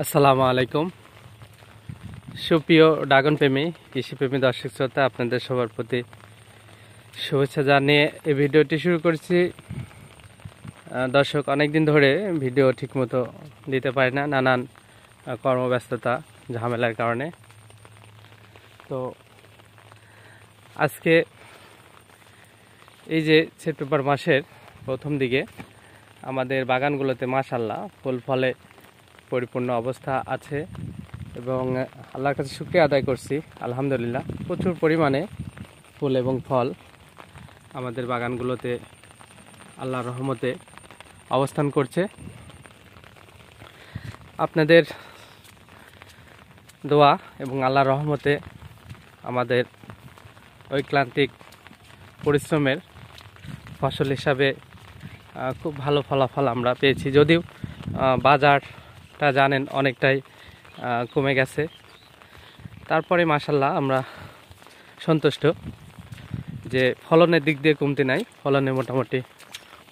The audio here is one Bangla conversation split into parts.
আসসালামু আলাইকুম। সুপ্রিয় ড্রাগন প্রেমী কৃষিপ্রেমী দর্শক শ্রোতা, আপনাদের সবার প্রতি শুভেচ্ছা জানিয়ে এই ভিডিওটি শুরু করছি। দর্শক, অনেকদিন ধরে ভিডিও ঠিকমতো দিতে পারি না, নানান কর্মব্যস্ততা ঝামেলার কারণে। তো আজকে এই যে সেপ্টেম্বর মাসের প্রথম দিকে আমাদের বাগানগুলোতে মাশাআল্লাহ ফুল ফলে পরিপূর্ণ অবস্থা আছে এবং আল্লাহর কাছে শুকরিয়া আদায় করছি। আলহামদুলিল্লাহ, প্রচুর পরিমাণে ফুল এবং ফল আমাদের বাগানগুলোতে আল্লাহর রহমতে অবস্থান করছে। আপনাদের দোয়া এবং আল্লাহর রহমতে আমাদের ঐক্লান্তিক পরিশ্রমের ফসল হিসাবে খুব ভালো ফলাফল আমরা পেয়েছি। যদিও বাজারটা জানেন অনেকটাই কমে গেছে, তারপরে মাশাআল্লাহ আমরা সন্তুষ্ট যে ফলনের দিক দিয়ে কমতি নাই, ফলনে মোটামুটি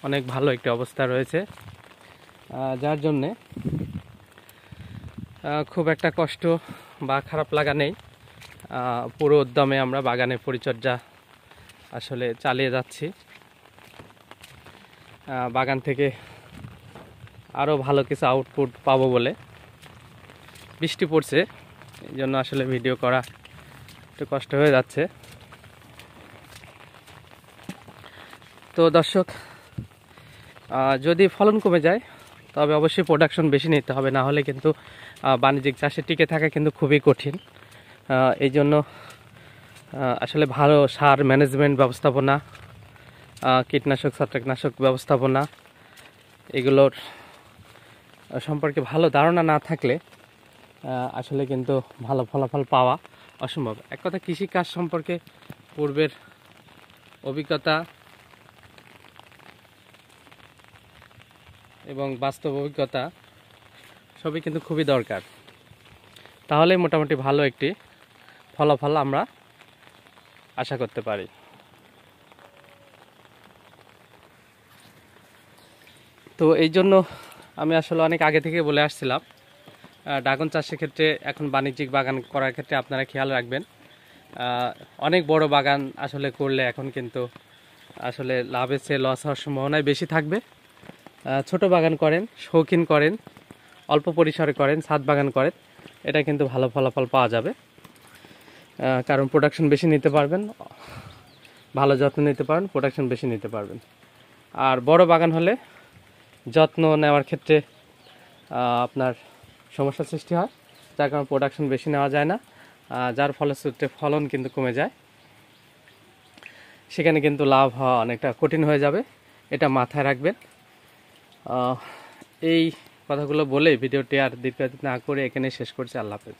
অনেক ভালো একটি অবস্থা রয়েছে, যার জন্যে খুব একটা কষ্ট বা খারাপ লাগা নেই। পুরো উদ্যমে আমরা বাগানের পরিচর্যা আসলে চালিয়ে যাচ্ছি। বাগান থেকে আরও ভালো কিছু আউটপুট পাবো বলে। বৃষ্টি পড়ছে, এই জন্য আসলে ভিডিও করা একটু কষ্ট হয়ে যাচ্ছে। তো দর্শক, যদি ফলন কমে যায় তবে অবশ্যই প্রোডাকশন বেশি নিতে হবে, না হলে কিন্তু বাণিজ্যিক চাষে টিকে থাকা কিন্তু খুবই কঠিন। এই জন্য আসলে ভালো সার ম্যানেজমেন্ট ব্যবস্থাপনা, কীটনাশক ছত্রাকনাশক ব্যবস্থাপনা, এগুলোর সম্পর্কে ভালো ধারণা না থাকলে আসলে কিন্তু ভালো ফলাফল পাওয়া অসম্ভব। এক কথা, কৃষিকাজ সম্পর্কে পূর্বের অভিজ্ঞতা এবং বাস্তব অভিজ্ঞতা সবই কিন্তু খুবই দরকার, তাহলে মোটামুটি ভালো একটি ফলাফল আমরা আশা করতে পারি। তো এই জন্য আমি আসলে অনেক আগে থেকে বলে আসছিলাম, ড্রাগন চাষের ক্ষেত্রে এখন বাণিজ্যিক বাগান করার ক্ষেত্রে আপনারা খেয়াল রাখবেন। অনেক বড় বাগান আসলে করলে এখন কিন্তু আসলে লাভের চেয়ে লস হওয়ার সম্ভাবনাই বেশি থাকবে। ছোট বাগান করেন, শৌখিন করেন, অল্প পরিসরে করেন, ছাদ বাগান করেন, এটা কিন্তু ভালো ফলাফল পাওয়া যাবে। কারণ প্রোডাকশন বেশি নিতে পারবেন, ভালো যত্ন নিতে পারেন, প্রোডাকশন বেশি নিতে পারবেন। আর বড় বাগান হলে যত্ন নেওয়ার ক্ষেত্রে আপনার সমস্যার সৃষ্টি হয়, যার কারণে প্রোডাকশন বেশি নেওয়া যায় না, যার ফলশ্রুতিতে ফলন কিন্তু কমে যায়। সেখানে কিন্তু লাভ হওয়া অনেকটা কঠিন হয়ে যাবে, এটা মাথায় রাখবেন। এই কথাগুলো বলে ভিডিওটি আর দীর্ঘায়িত না করে এখানে শেষ করছি। আল্লাহ হাফেজ।